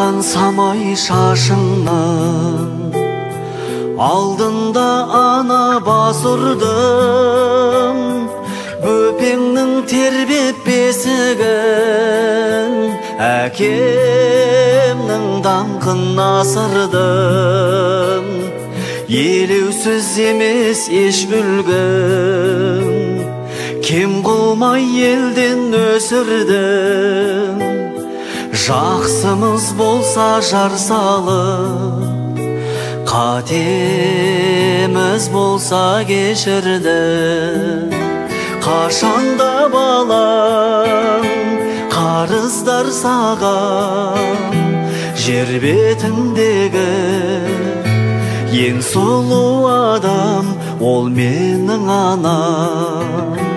тараған самай шашыңнан алдында ана бас ұрдым, бөпеңнің тербеп бесігін, әкемнің даңқын асырдым. Елеусіз емес еш үлгім, кем қылмай елден өсірдім. Жақсымыз болса жар салып, қатеміз болса кешірді. Қашанда балам қарыздар саған, жер бетіндегі ең сұлу адам ол менің анам.